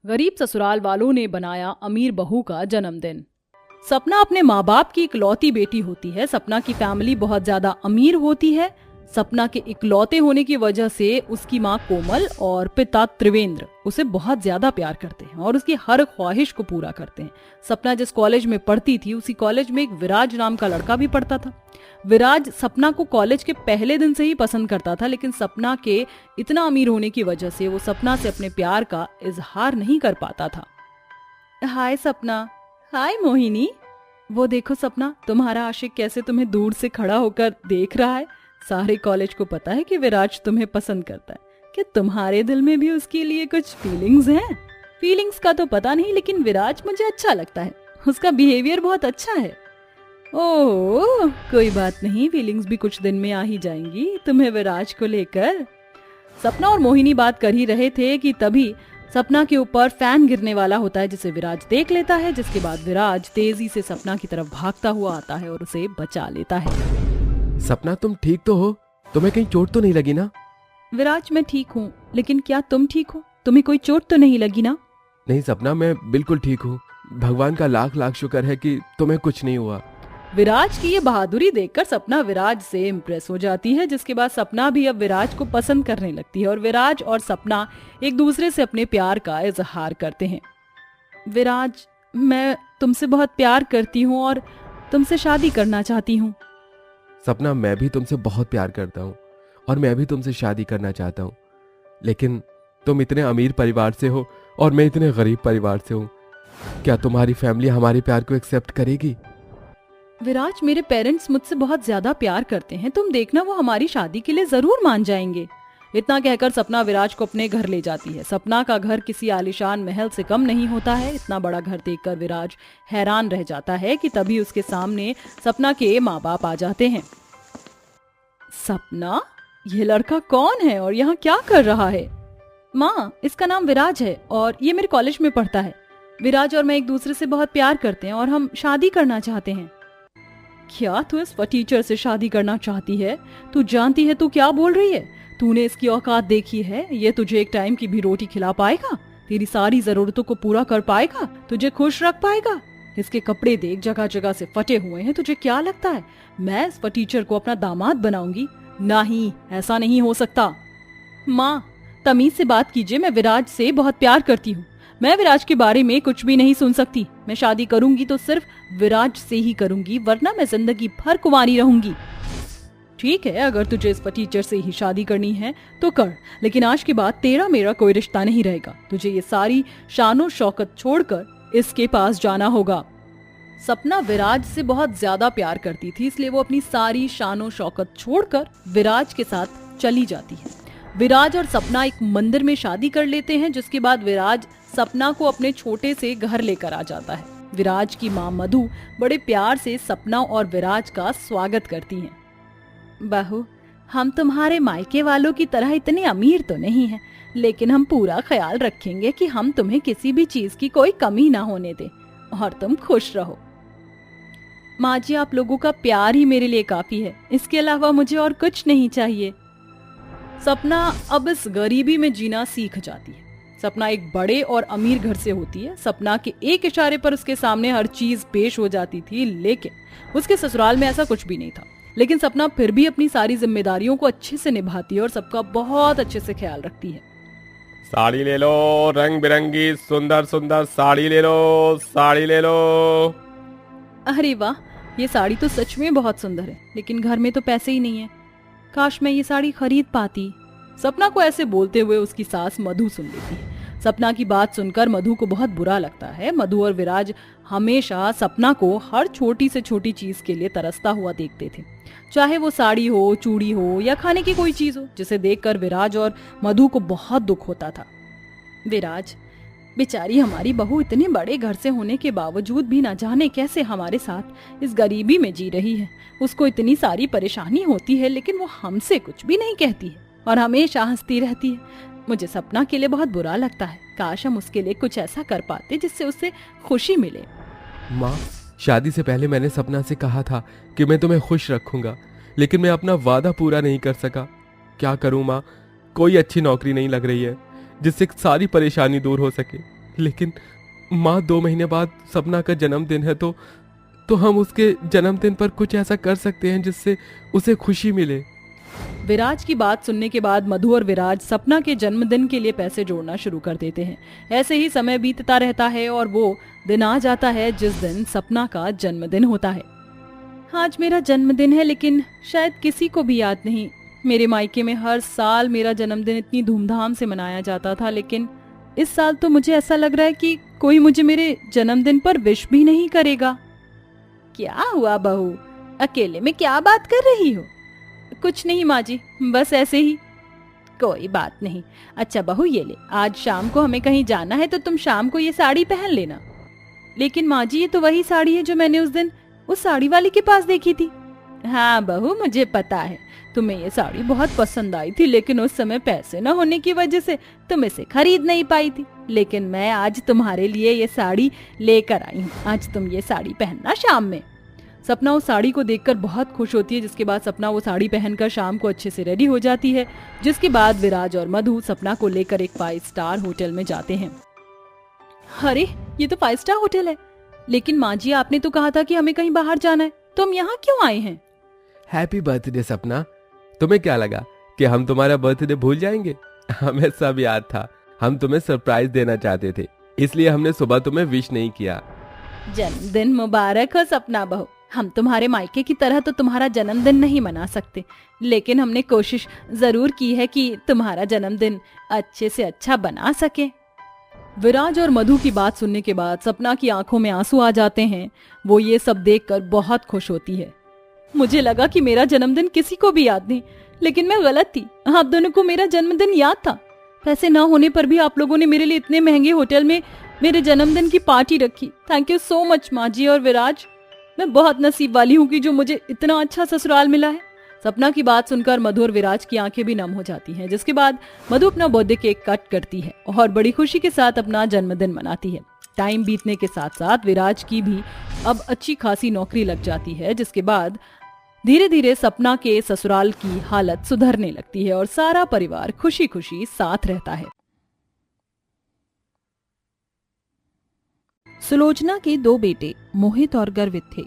गरीब ससुराल वालों ने बनाया अमीर बहू का जन्मदिन। सपना अपने माँ बाप की इकलौती बेटी होती है। सपना की फैमिली बहुत ज्यादा अमीर होती है। सपना के इकलौते होने की वजह से उसकी माँ कोमल और पिता त्रिवेंद्र उसे बहुत ज्यादा प्यार करते हैं और उसकी हर ख्वाहिश को पूरा करते हैं। सपना जिस कॉलेज में पढ़ती थी उसी कॉलेज में एक विराज नाम का लड़का भी पढ़ता था। विराज सपना को कॉलेज के पहले दिन से ही पसंद करता था, लेकिन सपना के इतना अमीर होने की वजह से वो सपना से अपने प्यार का इजहार नहीं कर पाता था। हाय सपना। हाय मोहिनी। वो देखो सपना, तुम्हारा आशिक कैसे तुम्हें दूर से खड़ा होकर देख रहा है। सारे कॉलेज को पता है कि विराज तुम्हें पसंद करता है। क्या तुम्हारे दिल में भी उसके लिए कुछ फीलिंग्स हैं? फीलिंग्स का तो पता नहीं, लेकिन विराज मुझे अच्छा लगता है। उसका बिहेवियर बहुत अच्छा है। ओह कोई बात नहीं, फीलिंग्स भी कुछ दिन में आ ही जाएंगी तुम्हें विराज को लेकर। सपना और मोहिनी बात कर ही रहे थे कि तभी सपना के ऊपर फैन गिरने वाला होता है, जिसे विराज देख लेता है। जिसके बाद विराज तेजी से सपना की तरफ भागता हुआ आता है और उसे बचा लेता है। सपना तुम ठीक तो हो? तुम्हें कहीं चोट तो नहीं लगी ना? विराज मैं ठीक हूँ, लेकिन क्या तुम ठीक हो? तुम्हें कोई चोट तो नहीं लगी ना? नहीं सपना, मैं बिल्कुल ठीक हूँ। भगवान का लाख लाख शुक्र है कि तुम्हें कुछ नहीं हुआ। विराज की ये बहादुरी देखकर सपना विराज से इम्प्रेस हो जाती है। जिसके बाद सपना भी अब विराज को पसंद करने लगती है और विराज और सपना एक दूसरे से अपने प्यार का इजहार करते हैं। विराज, मैं तुमसे बहुत प्यार करती हूँ और तुमसे शादी करना चाहती हूँ। सपना, मैं भी तुमसे बहुत प्यार करता हूँ और मैं भी तुमसे शादी करना चाहता हूँ, लेकिन तुम इतने अमीर परिवार से हो और मैं इतने गरीब परिवार से हूँ। क्या तुम्हारी फैमिली हमारे प्यार को एक्सेप्ट करेगी? विराज, मेरे पेरेंट्स मुझसे बहुत ज्यादा प्यार करते हैं। तुम देखना, वो हमारी शादी के लिए जरूर मान जाएंगे। इतना कहकर सपना विराज को अपने घर ले जाती है। सपना का घर किसी आलीशान महल से कम नहीं होता है। इतना बड़ा घर देखकर विराज हैरान रह जाता है कि तभी उसके सामने सपना के माँ बाप आ जाते हैं। सपना, ये लड़का कौन है और यहाँ क्या कर रहा है? माँ, इसका नाम विराज है और ये मेरे कॉलेज में पढ़ता है। विराज और मैं एक दूसरे से बहुत प्यार करते हैं और हम शादी करना चाहते हैं। क्या तू इस टीचर से शादी करना चाहती है? तू जानती है तू क्या बोल रही है? तूने इसकी औकात देखी है? ये तुझे एक टाइम की भी रोटी खिला पाएगा? तेरी सारी जरूरतों को पूरा कर पाएगा? तुझे खुश रख पाएगा? इसके कपड़े देख, जगह जगह से फटे हुए हैं। तुझे क्या लगता है मैं इस टीचर को अपना दामाद बनाऊंगी? नहीं, ऐसा नहीं हो सकता। माँ, तमीज से बात कीजिए। मैं विराज से बहुत प्यार करती हूँ। मैं विराज के बारे में कुछ भी नहीं सुन सकती। मैं शादी करूंगी तो सिर्फ विराज से ही करूंगी, वरना मैं जिंदगी भर कुंवारी रहूंगी। ठीक है, अगर तुझे इस टीचर से ही शादी करनी है तो कर, लेकिन आज के बाद तेरा मेरा कोई रिश्ता नहीं रहेगा। तुझे ये सारी शानो शौकत छोड़कर इसके पास जाना होगा। सपना विराज से बहुत ज्यादा प्यार करती थी, इसलिए वो अपनी सारी शानो शौकत छोड़कर विराज के साथ चली जाती है। विराज और सपना एक मंदिर में शादी कर लेते हैं, जिसके बाद विराज सपना को अपने छोटे से घर लेकर आ जाता है। विराज की माँ मधु बड़े प्यार से सपना और विराज का स्वागत करती हैं। बहू, हम तुम्हारे मायके वालों की तरह इतने अमीर तो नहीं हैं, लेकिन हम पूरा ख्याल रखेंगे कि हम तुम्हें किसी भी चीज की कोई कमी ना होने दें और तुम खुश रहो। माँ जी, आप लोगों का प्यार ही मेरे लिए काफी है। इसके अलावा मुझे और कुछ नहीं चाहिए। सपना अब इस गरीबी में जीना सीख जाती है। सपना एक बड़े और अमीर घर से होती है। सपना के एक इशारे पर उसके सामने हर चीज पेश हो जाती थी, लेकिन उसके ससुराल में ऐसा कुछ भी नहीं था। लेकिन सपना फिर भी अपनी सारी जिम्मेदारियों को अच्छे से निभाती है और सबका बहुत अच्छे से ख्याल रखती है। साड़ी ले लो, रंग बिरंगी सुंदर सुंदर साड़ी ले लो, साड़ी ले लो। अरे वाह, ये साड़ी तो सच में बहुत सुंदर है, लेकिन घर में तो पैसे ही नहीं है। काश मैं ये साड़ी खरीद पाती। सपना को ऐसे बोलते हुए उसकी सास मधु सुन लेती है। सपना की बात सुनकर मधु को बहुत बुरा लगता है। मधु और विराज हमेशा सपना को हर छोटी से छोटी चीज के लिए तरसता हुआ देखते थे, चाहे वो साड़ी हो, चूड़ी हो या खाने की कोई चीज हो, जिसे देखकर विराज और मधु को बहुत दुख होता था। विराज, बेचारी हमारी बहू इतने बड़े घर से होने के बावजूद भी न जाने कैसे हमारे साथ इस गरीबी में जी रही है। उसको इतनी सारी परेशानी होती है, लेकिन वो हमसे कुछ भी नहीं कहती है और हमेशा हंसती रहती है। मुझे सपना के लिए बहुत बुरा लगता है। काश हम उसके लिए कुछ ऐसा कर पाते जिससे उसे खुशी मिले। माँ, शादी से पहले मैंने सपना से कहा था कि मैं तुम्हें खुश रखूंगा, लेकिन मैं अपना वादा पूरा नहीं कर सका। क्या करूं माँ, कोई अच्छी नौकरी नहीं लग रही है जिससे सारी परेशानी दूर हो सके। लेकिन माँ 2 महीने बाद सपना का जन्मदिन है तो हम उसके जन्मदिन पर कुछ ऐसा कर सकते हैं जिससे उसे खुशी मिले। विराज की बात सुनने के बाद मधु और विराज सपना के जन्मदिन के लिए पैसे जोड़ना शुरू कर देते हैं। ऐसे ही समय बीतता रहता है और वो दिन आ जाता है जिस दिन सपना का जन्मदिन होता है। आज मेरा जन्मदिन है, लेकिन शायद किसी को भी याद नहीं। मेरे मायके में हर साल मेरा जन्मदिन इतनी धूमधाम से मनाया जाता था, लेकिन इस साल तो मुझे ऐसा लग रहा है कि कोई मुझे मेरे जन्मदिन पर विश भी नहीं करेगा। क्या हुआ बहू, अकेले में क्या बात कर रही हो? कुछ नहीं माँ जी, बस ऐसे ही। कोई बात नहीं। अच्छा बहू ये ले, आज शाम को हमें कहीं जाना है तो तुम शाम को ये साड़ी पहन लेना। लेकिन माँ जी, ये तो वही साड़ी है जो मैंने उस दिन उस साड़ी वाली के पास देखी थी। हाँ बहू, मुझे पता है तुम्हें ये साड़ी बहुत पसंद आई थी, लेकिन उस समय पैसे न होने की वजह से तुम इसे खरीद नहीं पाई थी। लेकिन मैं आज तुम्हारे लिए ये साड़ी लेकर आई हूँ। आज तुम ये साड़ी पहनना शाम में। सपना उस साड़ी को देखकर बहुत खुश होती है, जिसके बाद सपना वो साड़ी पहनकर शाम को अच्छे से रेडी हो जाती है। जिसके बाद विराज और मधु सपना को लेकर एक 5 स्टार होटल में जाते हैं। अरे ये तो 5 स्टार होटल है। लेकिन माँ जी, आपने तो कहा था कि हमें कहीं बाहर जाना है, तो हम यहाँ क्यों आए हैं? हैप्पी बर्थडे सपना। तुम्हें क्या लगा कि हम तुम्हारा बर्थडे भूल जाएंगे? हमें सब याद था। हम तुम्हें सरप्राइज देना चाहते थे, इसलिए हमने सुबह तुम्हें विश नहीं किया। जन्मदिन मुबारक हो सपना बहू। हम तुम्हारे मायके की तरह तो तुम्हारा जन्मदिन नहीं मना सकते, लेकिन हमने कोशिश जरूर की है कि तुम्हारा जन्मदिन अच्छे से अच्छा बना सके। विराज और मधु की बात सुनने के बाद सपना की आंखों में आंसू आ जाते हैं। वो ये सब देखकर बहुत खुश होती है। मुझे लगा कि मेरा जन्मदिन किसी को भी याद नहीं, लेकिन मैं गलत थी। आप दोनों को मेरा जन्मदिन याद था। पैसे न होने पर भी आप लोगों ने मेरे लिए इतने महंगे होटल में मेरे जन्मदिन की पार्टी रखी। थैंक यू सो मच माँ जी और विराज। मैं बहुत नसीब वाली हूँ कि जो मुझे इतना अच्छा ससुराल मिला है। सपना की बात सुनकर मधु और विराज की आंखें भी नम हो जाती हैं। जिसके बाद मधु अपना बर्थडे केक कट करती है और बड़ी खुशी के साथ अपना जन्मदिन मनाती है। टाइम बीतने के साथ साथ विराज की भी अब अच्छी खासी नौकरी लग जाती है, जिसके बाद धीरे धीरे सपना के ससुराल की हालत सुधरने लगती है और सारा परिवार खुशी खुशी साथ रहता है। सुलोचना के 2 बेटे मोहित और गर्वित थे।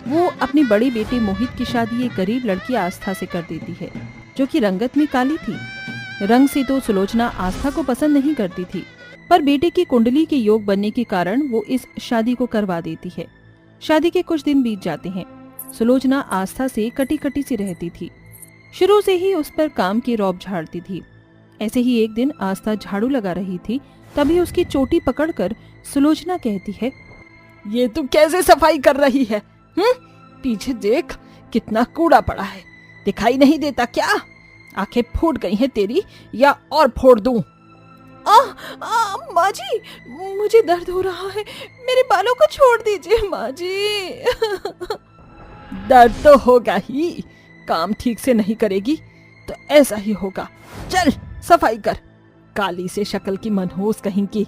वो अपने बड़े बेटे मोहित की शादी एक गरीब लड़की आस्था से कर देती है, जो कि रंगत में काली थी। रंग से तो सुलोचना आस्था को पसंद नहीं करती थी, पर बेटे की कुंडली के योग बनने के कारण वो इस शादी को करवा देती है। शादी के कुछ दिन बीत जाते हैं। सुलोचना आस्था से कटी कटी सी रहती थी। शुरू से ही उस पर काम की रौब झाड़ती थी। ऐसे ही एक दिन आस्था झाड़ू लगा रही थी, तभी उसकी चोटी पकड़कर सुलोचना कहती है, ये तू कैसे सफाई कर रही है? पीछे देख, कितना कूड़ा पड़ा है। दिखाई नहीं देता क्या? आंखें फूट गई हैं तेरी, या और फोड़ दूं? माँ जी, मुझे दर्द हो रहा है। मेरे बालों को छोड़ दीजिए माँ जी। दर्द तो होगा ही। काम ठीक से नहीं करेगी तो ऐसा ही होगा। चल सफाई कर। काली से शक्ल की मनहूस कहीं की।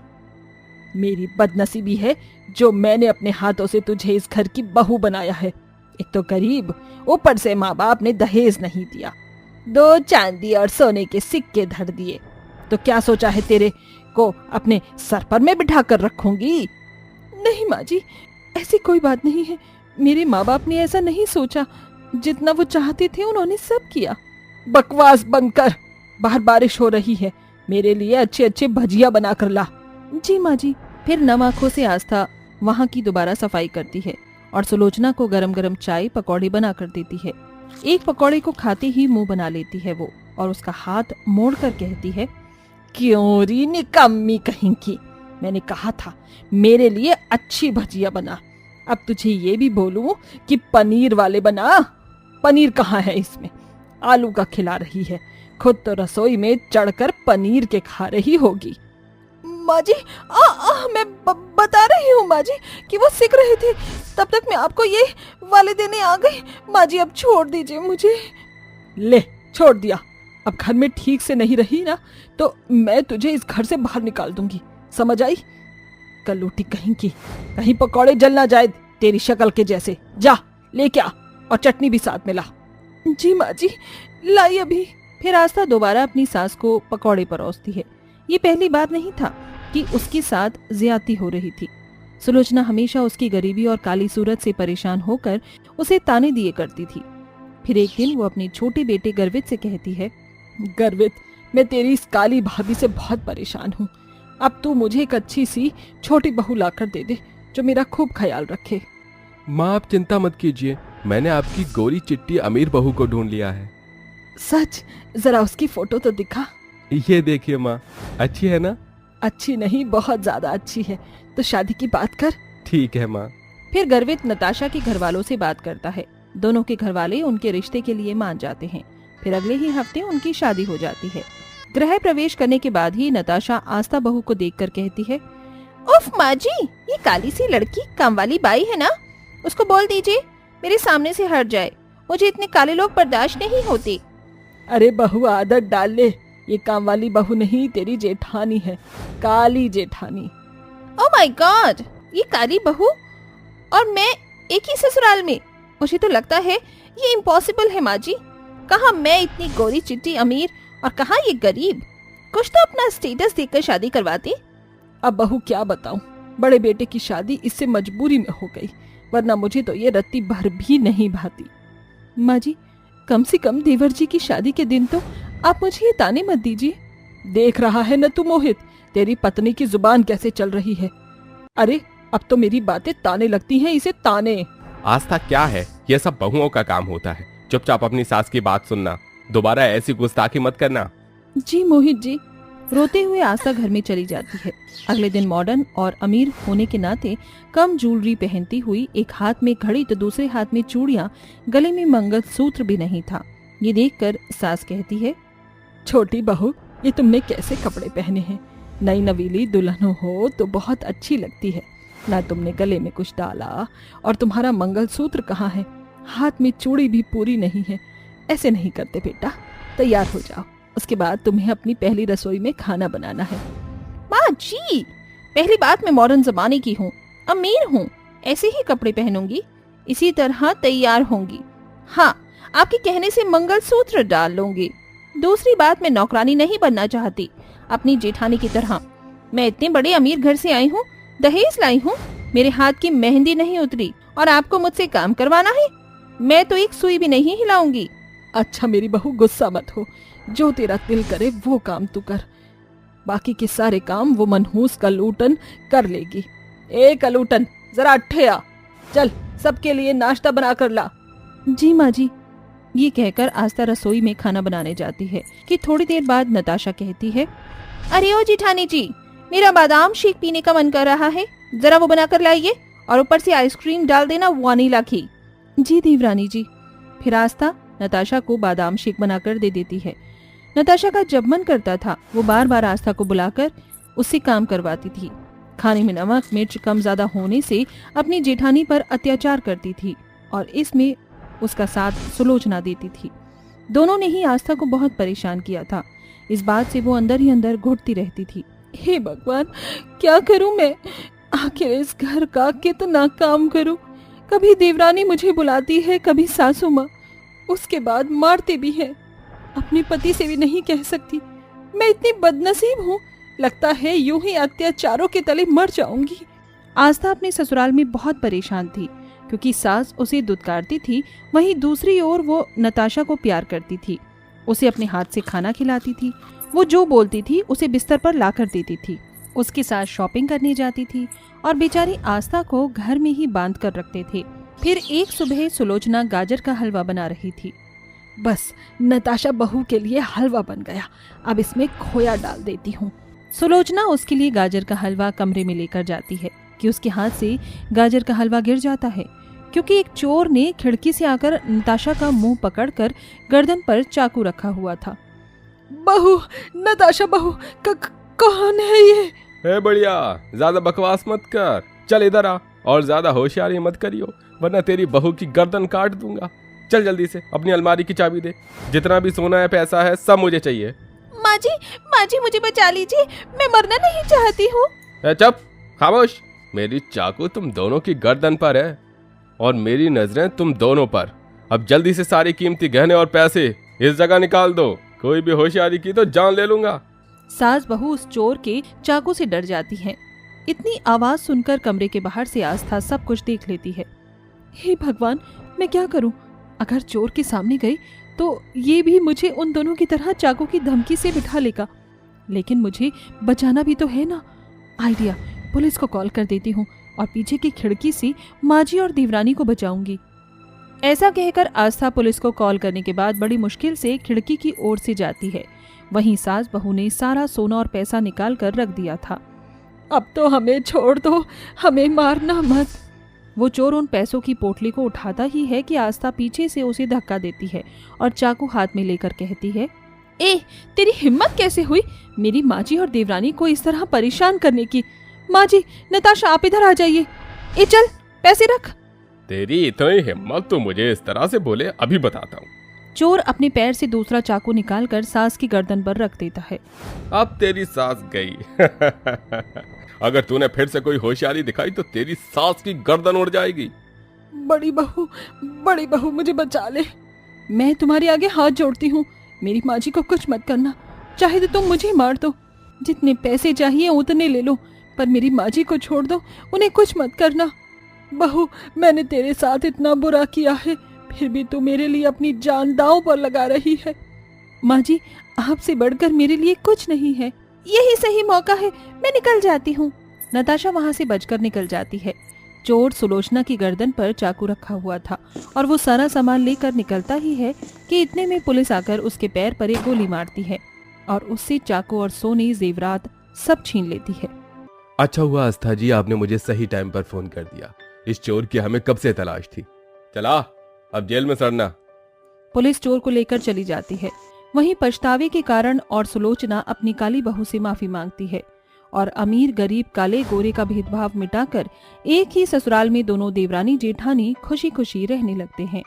मेरी बदनसीबी है जो मैंने अपने हाथों से तुझे इस घर की बहू बनाया है। एक तो गरीब, ऊपर से माँ बाप ने दहेज नहीं दिया, 2 चांदी और सोने के सिक्के धर दिए। तो क्या सोचा है तेरे को अपने सर पर मैं बिठा कर रखूंगी? नहीं माँ जी, ऐसी कोई बात नहीं है। मेरे माँ बाप ने ऐसा नहीं सोचा। जितना वो चाहते थे उन्होंने सब किया। बकवास बंद कर। बाहर बारिश हो रही है, मेरे लिए अच्छे अच्छे भजिया बना कर ला। जी माँ जी। फिर नम आंखों से आस्था वहाँ की दोबारा सफाई करती है और सुलोचना को गरम गरम चाय पकौड़े बना कर देती है। एक पकौड़े को खाते ही मुंह बना लेती है वो, और उसका हाथ मोड़ कर कहती है, क्यों री निकम्मी कहीं की। मैंने कहा था मेरे लिए अच्छी भजिया बना। अब तुझे ये भी बोलूं कि पनीर वाले बना। पनीर कहाँ है इसमें? आलू का खिला रही है, खुद तो रसोई में चढ़कर पनीर के खा रही होगी। माँ जी, मैं बता रही हूँ माँ जी कि वो सीख रहे थे, तब तक मैं आपको ये वाले देने आ गई। माँ जी अब छोड़ दीजिए मुझे। ले छोड़ दिया। अब घर में ठीक से नहीं रही ना तो मैं तुझे इस घर से बाहर निकाल दूंगी, समझ आई? कलूटी कहीं की, कहीं पकौड़े जल ना जाए तेरी शक्ल के जैसे। जा लेके आ, और चटनी भी साथ में ला। जी माँ जी, लाई अभी। फिर आस्था दोबारा अपनी सास को पकौड़े परोसती है। ये पहली बार नहीं था कि उसके साथ ज्यादती हो रही थी। सुलोचना हमेशा उसकी गरीबी और काली सूरत से परेशान होकर उसे ताने दिए करती थी। फिर एक दिन वो अपने छोटे बेटे गर्वित से कहती है, गर्वित, मैं तेरी इस काली भाभी से बहुत परेशान हूँ। अब तू मुझे एक अच्छी सी छोटी बहू लाकर दे दे जो मेरा खूब ख्याल रखे। माँ आप चिंता मत कीजिए, मैंने आपकी गोरी चिट्टी अमीर बहू को ढूंढ लिया है। सच? जरा उसकी फोटो तो दिखा। ये देखिए माँ, अच्छी है ना? अच्छी नहीं, बहुत ज्यादा अच्छी है। तो शादी की बात कर। ठीक है माँ। फिर गर्वित नताशा के घर वालों से बात करता है। दोनों के घर वाले उनके रिश्ते के लिए मान जाते हैं। फिर अगले ही हफ्ते उनकी शादी हो जाती है। गृह प्रवेश करने के बाद ही नताशा आस्था बहू को देखकर कहती है, उफ माँ जी, ये काली सी लड़की काम वाली बाई है ना, उसको बोल दीजिए मेरे सामने से हट जाए, मुझे इतने काले लोग बर्दाश्त नहीं होते। अरे बहू आदत डाल ले, ये काम वाली बहू नहीं तेरी जेठानी है, काली जेठानी। ओह माय गॉड, ये काली बहू और मैं एक ही ससुराल में? मुझे तो लगता है ये इम्पॉसिबल है माँ जी। कहाँ मैं इतनी गोरी चिट्टी अमीर और कहाँ ये गरीब। कुछ तो अपना स्टेटस देखकर शादी करवाती। अब बहू क्या बताऊं, बड़े बेटे की शादी इससे मजबूरी में हो गई, वरना मुझे तो ये रत्ती भर भी नहीं भाती। माँ जी, कम से कम देवर जी की शादी के दिन तो आप मुझे ये ताने मत दीजिए। देख रहा है न तू मोहित, तेरी पत्नी की जुबान कैसे चल रही है। अरे अब तो मेरी बातें ताने लगती हैं, इसे ताने। आस्था क्या है, ये सब बहुओं का काम होता है। चुपचाप अपनी सास की बात सुनना, दोबारा ऐसी गुस्ताखी मत करना। जी मोहित जी। रोते हुए आस्था घर में चली जाती है। अगले दिन मॉडर्न और अमीर होने के नाते कम ज्वेलरी पहनती हुई, एक हाथ में घड़ी तो दूसरे हाथ में चूड़ियां, गले में मंगलसूत्र भी नहीं था। ये देखकर सास कहती है, छोटी बहू, ये तुमने कैसे कपड़े पहने हैं? नई नवीली दुल्हन हो तो बहुत अच्छी लगती है। ना तुमने गले में कुछ डाला, और तुम्हारा मंगलसूत्र कहाँ है? हाथ में चूड़ी भी पूरी नहीं है। ऐसे नहीं करते बेटा, तैयार हो जाओ, उसके बाद तुम्हें अपनी पहली रसोई में खाना बनाना है। माँ जी, पहली बात मैं मॉडर्न जमाने की हूँ, अमीर हूँ, ऐसे ही कपड़े पहनूंगी, इसी तरह तैयार होंगी। हाँ, आपके कहने से मंगलसूत्र डाल लूंगी। दूसरी बात, मैं नौकरानी नहीं बनना चाहती अपनी जेठानी की तरह। मैं इतने बड़े अमीर घर से आई हूँ, दहेज लाई हूँ, मेरे हाथ की मेहंदी नहीं उतरी और आपको मुझसे काम करवाना है? मैं तो एक सुई भी नहीं हिलाऊंगी। अच्छा मेरी बहू, गुस्सा मत हो, जो तेरा दिल करे वो काम तू कर, बाकी के सारे काम वो मनहूस कलूटन कर लेगी। ए कलूटन, जरा अट्ठे आ, चल सबके लिए नाश्ता बना कर ला। जी माँ जी। ये कहकर आस्था रसोई में खाना बनाने जाती है कि थोड़ी देर बाद नताशा कहती है, अरे ओ जेठानी जी, मेरा बादाम शेक पीने का मन कर रहा है, जरा वो बनाकर लाइए, और ऊपर से आइसक्रीम डाल देना वानिला की। जी देवरानी जी। फिर आस्था नताशा को बादाम शेक बनाकर दे देती है। नताशा का जब मन करता था वो बार बार आस्था को बुलाकर उससे काम करवाती थी। खाने में नमक मिर्च कम ज्यादा होने से अपनी जेठानी पर अत्याचार करती थी, और इसमें उसका साथ सुलोचना देती थी। दोनों ने ही आस्था को बहुत परेशान किया था। इस बात से वो अंदर ही अंदर घुटती रहती थी। हे भगवान, क्या करूं मैं? आखिर इस घर का कितना काम करूं? कभी देवरानी मुझे बुलाती है, कभी सासू माँ, उसके बाद मारते भी है। अपने पति से भी नहीं कह सकती। मैं इतनी बदनसीब हूँ, लगता है यूं ही अत्याचारों के तले मर जाऊंगी। आस्था अपने ससुराल में बहुत परेशान थी, क्योंकि सास उसे दुत्कारती थी, वहीं दूसरी ओर वो नताशा को प्यार करती थी, उसे अपने हाथ से खाना खिलाती थी, वो जो बोलती थी उसे बिस्तर पर लाकर देती थी, उसके साथ शॉपिंग करने जाती थी, और बेचारी आस्था को घर में ही बांध कर रखते थे। फिर एक सुबह सुलोचना गाजर का हलवा बना रही थी। बस नताशा बहू के लिए हलवा बन गया, अब इसमें खोया डाल देती हूँ। सुलोचना उसके लिए गाजर का हलवा कमरे में लेकर जाती है कि उसके हाथ से गाजर का हलवा गिर जाता है, क्योंकि एक चोर ने खिड़की से आकर नताशा का मुंह पकड़कर गर्दन पर चाकू रखा हुआ था। बहू, नताशा बहू, कौन है ये? है बढ़िया, ज्यादा बकवास मत कर, चल इधर आ, और ज्यादा होशियारी मत करियो, वरना तेरी बहू की गर्दन काट दूंगा। चल जल्दी से अपनी अलमारी की चाबी दे, जितना भी सोना है पैसा है सब मुझे चाहिए। माँ जी मुझे बचा लीजिए, मैं मरना नहीं चाहती हूँ। चुप, खामोश। मेरी चाकू तुम दोनों की गर्दन पर है और मेरी नजरें तुम दोनों पर। अब जल्दी से सारी कीमती गहने और पैसे इस जगह निकाल दो, कोई भी होशियारी की तो जान ले लूंगा। सास बहू उस चोर के चाकू से डर जाती हैं। इतनी आवाज सुनकर कमरे के बाहर से आस्था सब कुछ देख लेती है। हे भगवान, मैं क्या करूं? अगर चोर के सामने गई तो ये भी मुझे उन दोनों की तरह चाकू की धमकी से बिठा लेगा। लेकिन मुझे बचाना भी तो है ना। आइडिया, पुलिस को कॉल कर देती हूँ और पीछे की खिड़की से माजी और देवरानी को बचाऊंगी। ऐसा कहकर आस्था पुलिस को कॉल करने के बाद बड़ी मुश्किल से खिड़की की ओर से जाती है। वहीं सास बहू ने सारा सोना और पैसा निकाल कर रख दिया था। अब तो हमें छोड़ दो, हमें मारना मत। वो चोर उन पैसों की पोटली को उठाता ही है कि आस्था पीछे से उसे धक्का देती है और चाकू हाथ में लेकर कहती है, ए, तेरी हिम्मत कैसे हुई मेरी माजी और देवरानी को इस तरह परेशान करने की? माजी, नताशा आप इधर आ जाइए। ए चल, पैसे रख। तेरी इतनी हिम्मत तो मुझे इस तरह से बोले, अभी बताता हूँ। चोर अपने पैर से दूसरा चाकू निकालकर सास की गर्दन पर रख देता है। अब तेरी सास गई। अगर तूने फिर से कोई होशियारी दिखाई तो तेरी सास की गर्दन उड़ जाएगी। बड़ी बहू मुझे बचा ले। मैं तुम्हारे आगे हाथ जोड़ती हूँ, मेरी माजी को कुछ मत करना। चाहे तो तुम मुझे मार दो, जितने पैसे चाहिए उतने ले लो, पर मेरी माजी को छोड़ दो, उन्हें कुछ मत करना। बहू, मैंने तेरे साथ इतना बुरा किया है, फिर भी तू मेरे लिए अपनी जान दांव पर लगा रही है। माजी, आपसे बढ़कर मेरे लिए कुछ नहीं है। यही सही मौका है, मैं निकल जाती हूँ। नताशा वहाँ से बचकर निकल जाती है। चोर सुलोचना की गर्दन पर चाकू रखा हुआ था और वो सारा सामान लेकर निकलता ही है कि इतने में पुलिस आकर उसके पैर पर एक गोली मारती है और उससे चाकू और सोने जेवरात सब छीन लेती है। अच्छा हुआ आस्था जी, आपने मुझे सही टाइम पर फोन कर दिया। इस चोर की हमें कब से तलाश थी। चला, अब जेल में सड़ना। पुलिस चोर को लेकर चली जाती है। वहीं पछतावे के कारण और सुलोचना अपनी काली बहू से माफी मांगती है और अमीर गरीब काले गोरे का भेदभाव मिटाकर एक ही ससुराल में दोनों देवरानी जेठानी खुशी खुशी रहने लगते हैं।